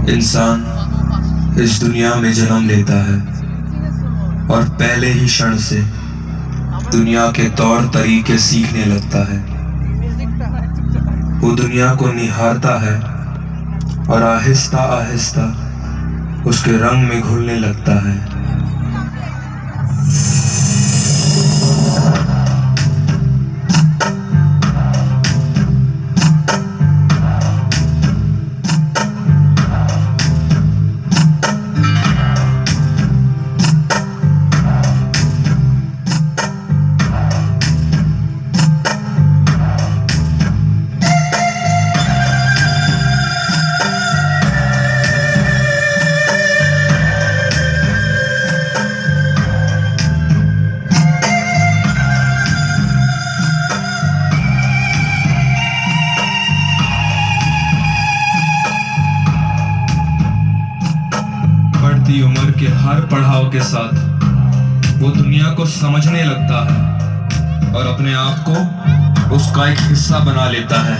इंसान इस दुनिया में जन्म लेता है और पहले ही क्षण से दुनिया के तौर तरीके सीखने लगता है। वो दुनिया को निहारता है और आहिस्ता आहिस्ता उसके रंग में घुलने लगता है। बढ़ती उम्र के हर पड़ाव के साथ वो दुनिया को समझने लगता है और अपने आप को उसका एक हिस्सा बना लेता है।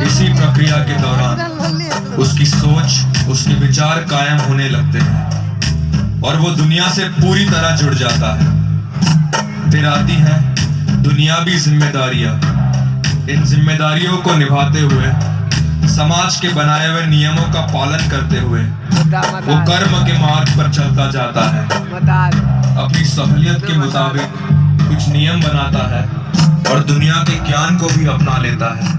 इसी प्रक्रिया के दौरान उसकी सोच, उसके विचार कायम होने लगते हैं और वो दुनिया से पूरी तरह जुड़ जाता है। फिर आती है दुनियावी जिम्मेदारियां। इन जिम्मेदारियों को निभाते हुए, समाज के बनाए हुए नियमों का पालन करते हुए वो कर्म के मार्ग पर चलता जाता है। अपनी सहूलियत के मुताबिक कुछ नियम बनाता है और दुनिया के ज्ञान को भी अपना लेता है।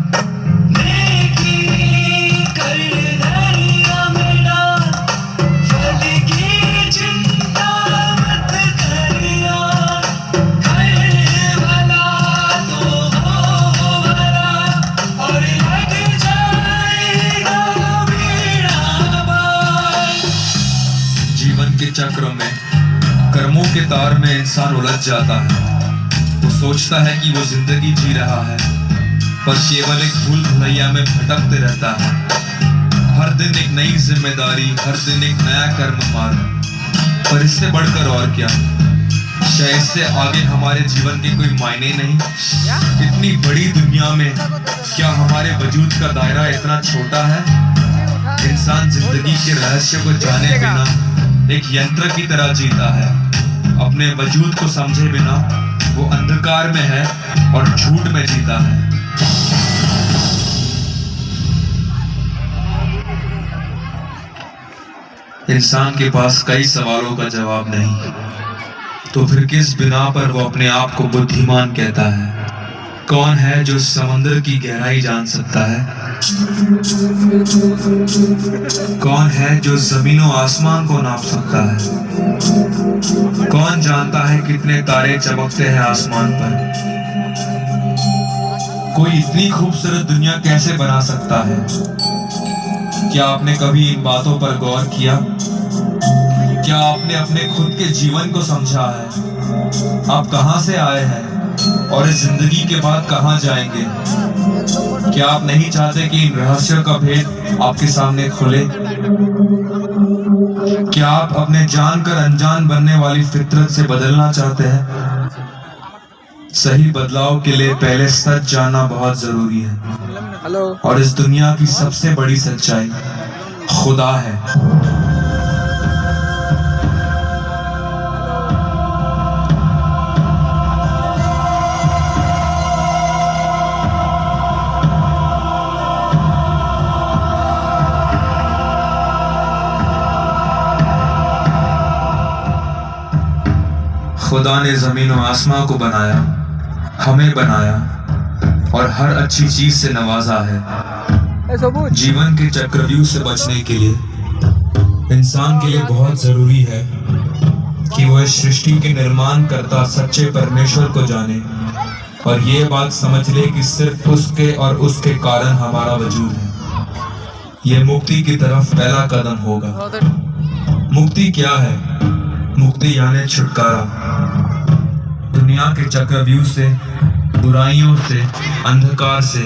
के चक्र में, कर्मों के तार में इंसान उलझ जाता है। वो सोचता है कि वो जिंदगी जी रहा है, पर केवल एक भूल भुलैया में भटकते रहता है। हर दिन एक नई जिम्मेदारी, हर दिन एक नया कर्म मार्ग, पर इससे बढ़कर और क्या? क्या इससे आगे हमारे जीवन के कोई मायने नहीं? इतनी बड़ी दुनिया में क्या हमारे वजूद का दायरा इतना छोटा है? इंसान जिंदगी के रहस्य को जाने बिना एक यंत्र की तरह जीता है। अपने वजूद को समझे बिना वो अंधकार में है और झूठ में जीता है। इंसान के पास कई सवालों का जवाब नहीं, तो फिर किस बिना पर वो अपने आप को बुद्धिमान कहता है? कौन है जो समंदर की गहराई जान सकता है? कौन है जो जमीनों आसमान को नाप सकता है? कौन जानता है कितने तारे चमकते हैं आसमान पर? कोई इतनी खूबसूरत दुनिया कैसे बना सकता है? क्या आपने कभी इन बातों पर गौर किया? क्या आपने अपने खुद के जीवन को समझा है? आप कहां से आए हैं और इस जिंदगी के बाद कहां जाएंगे? क्या आप नहीं चाहते कि इन रहस्यों का भेद आपके सामने खुले? क्या आप अपने जानकर अनजान बनने वाली फितरत से बदलना चाहते हैं? सही बदलाव के लिए पहले सच जानना बहुत जरूरी है। और इस दुनिया की सबसे बड़ी सच्चाई खुदा है। खुदा ने जमीन और आसमां को बनाया, हमें बनाया और हर अच्छी चीज से नवाजा है। जीवन के चक्रव्यूह से बचने के लिए इंसान के लिए बहुत जरूरी है कि वो इस सृष्टि के निर्माण करता सच्चे परमेश्वर को जाने और ये बात समझ ले कि सिर्फ उसके और उसके कारण हमारा वजूद है। ये मुक्ति की तरफ पहला कदम होगा। मुक्ति क्या है? मुक्ति यानी छुटकारा दुनिया के चक्रव्यूह से, बुराइयों से, अंधकार से,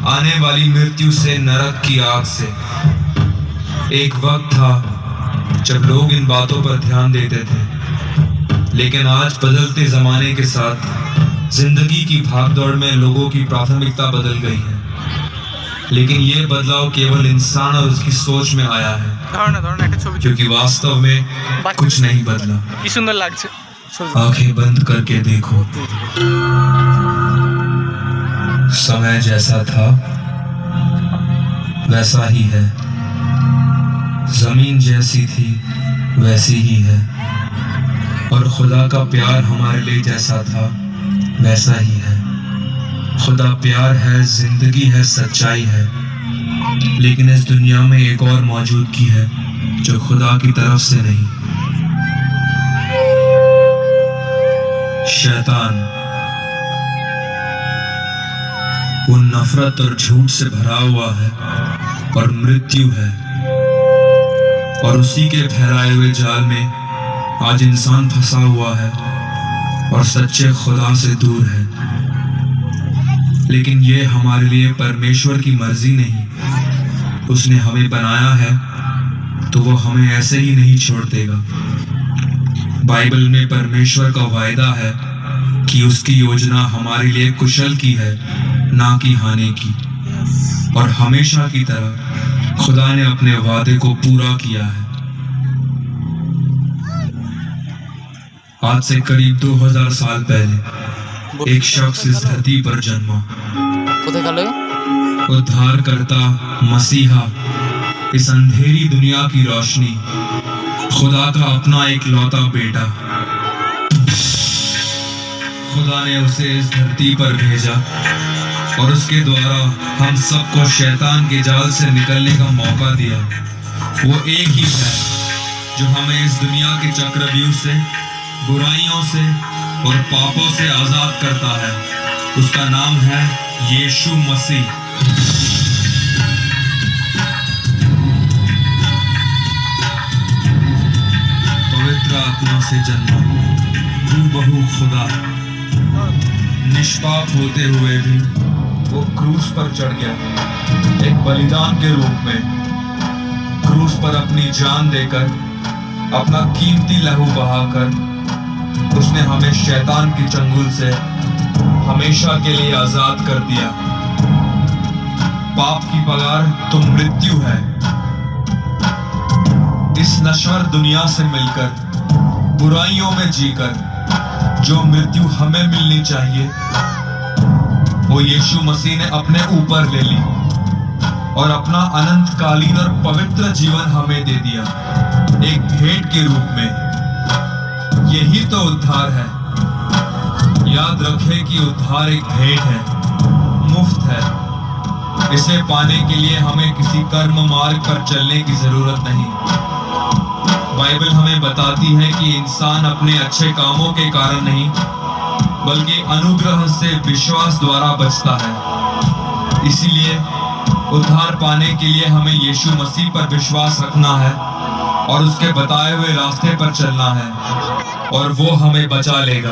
आने वाली मृत्यु से, नरक की आग से। एक वक्त था जब लोग इन बातों पर ध्यान देते थे, लेकिन आज बदलते जमाने के साथ जिंदगी की भागदौड़ में लोगों की प्राथमिकता बदल गई है। लेकिन ये बदलाव केवल इंसान और उसकी सोच में आया है, क्योंकि वास्तव में कुछ नहीं बदला। आंखें बंद करके देखो, समय जैसा था वैसा ही है, जमीन जैसी थी वैसी ही है, और खुदा का प्यार हमारे लिए जैसा था वैसा ही है। खुदा प्यार है, जिंदगी है, सच्चाई है, लेकिन इस दुनिया में एक और मौजूदगी है जो खुदा की तरफ से नहीं, शैतान। वो नफरत और झूठ से भरा हुआ है और मृत्यु है, और उसी के फहराए हुए जाल में आज इंसान फंसा हुआ है और सच्चे खुदा से दूर है। लेकिन ये हमारे लिए परमेश्वर की मर्जी नहीं। उसने हमें बनाया है तो वो हमें ऐसे ही नहीं छोड़ देगा। बाइबल में परमेश्वर का वायदा है कि उसकी योजना हमारे लिए कुशल की है, ना कि हानि की, और हमेशा की तरह खुदा ने अपने वादे को पूरा किया है। आज से करीब 2000 साल पहले एक शख्स इस धरती पर जन्मा, उद्धारकर्ता मसीहा, इस अंधेरी दुनिया की रोशनी, खुदा का अपना एक लौता बेटा। खुदा ने उसे इस धरती पर भेजा और उसके द्वारा हम सबको शैतान के जाल से निकलने का मौका दिया। वो एक ही है जो हमें इस दुनिया के चक्रव्यूह से, बुराइयों से और पापों से आजाद करता है। उसका नाम है यीशु मसीह। पवित्र आत्मा से जन्मा, हूबहू खुदा, निष्पाप होते हुए भी वो क्रूस पर चढ़ गया, एक बलिदान के रूप में क्रूस पर अपनी जान देकर, अपना कीमती लहू बहाकर उसने हमें शैतान की चंगुल से हमेशा के लिए आजाद कर दिया। पाप की पगार तो मृत्यु है। इस नश्वर दुनिया से मिलकर, बुराइयों में जीकर जो मृत्यु हमें मिलनी चाहिए, वो यीशु मसीह ने अपने ऊपर ले ली और अपना अनंतकालीन और पवित्र जीवन हमें दे दिया, एक भेंट के रूप में। यही तो उद्धार है। याद रखें कि उद्धार एक भेंट है, मुफ्त है। इसे पाने के लिए हमें किसी कर्म मार्ग पर चलने की जरूरत नहीं। बाइबल हमें बताती है कि इंसान अपने अच्छे कामों के कारण नहीं, बल्कि अनुग्रह से विश्वास द्वारा बचता है। इसीलिए उद्धार पाने के लिए हमें यीशु मसीह पर विश्वास रखना है और उसके बताए हुए रास्ते पर चलना है, और वो हमें बचा लेगा।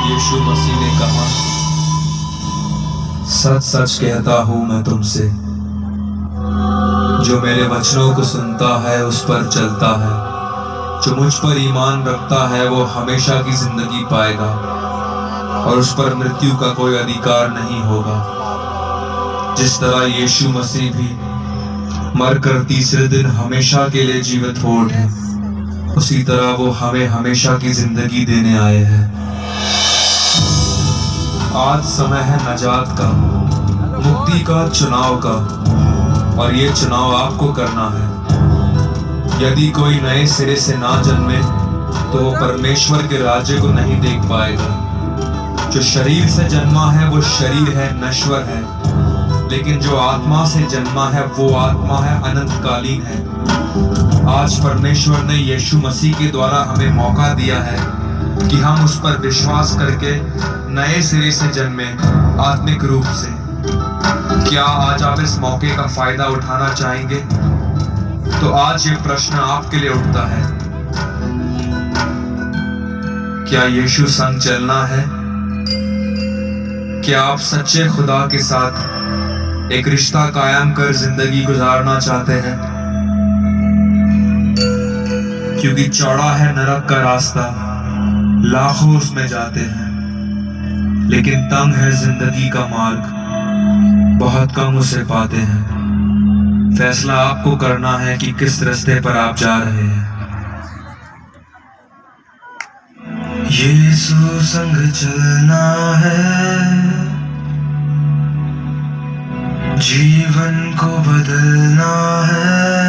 यीशु मसीह ने कहा, सच सच कहता हूं मैं तुमसे, जो मेरे वचनों को सुनता है उस पर चलता है, जो मुझ पर ईमान रखता है वो हमेशा की जिंदगी पाएगा और उस पर मृत्यु का कोई अधिकार नहीं होगा। जिस तरह यीशु मसीह भी मरकर तीसरे दिन हमेशा के लिए जीवित हो उठे, उसी तरह वो हमें हमेशा की जिंदगी देने आए हैं। आज समय है नजात का, मुक्ति का, चुनाव का, और ये चुनाव आपको करना है। यदि कोई नए सिरे से ना जन्मे तो वो परमेश्वर के राज्य को नहीं देख पाएगा। जो शरीर से जन्मा है वो शरीर है, नश्वर है, लेकिन जो आत्मा से जन्मा है वो आत्मा है, अनंतकालीन है। आज परमेश्वर ने यीशु मसीह के द्वारा हमें मौका दिया है कि हम उस पर विश्वास करके नए सिरे से जन्मे, आत्मिक रूप से। क्या आज आप इस मौके का फायदा उठाना चाहेंगे? तो आज ये प्रश्न आपके लिए उठता है, क्या यीशु संग चलना है? क्या आप सच्चे खुदा के साथ एक रिश्ता कायम कर जिंदगी गुजारना चाहते हैं? क्योंकि चौड़ा है नरक का रास्ता, लाखों उसमें जाते हैं, लेकिन तंग है जिंदगी का मार्ग, बहुत कम उसे पाते हैं। फैसला आपको करना है कि किस रास्ते पर आप जा रहे हैं। यीशु संग चलना है, जीवन को बदलना है।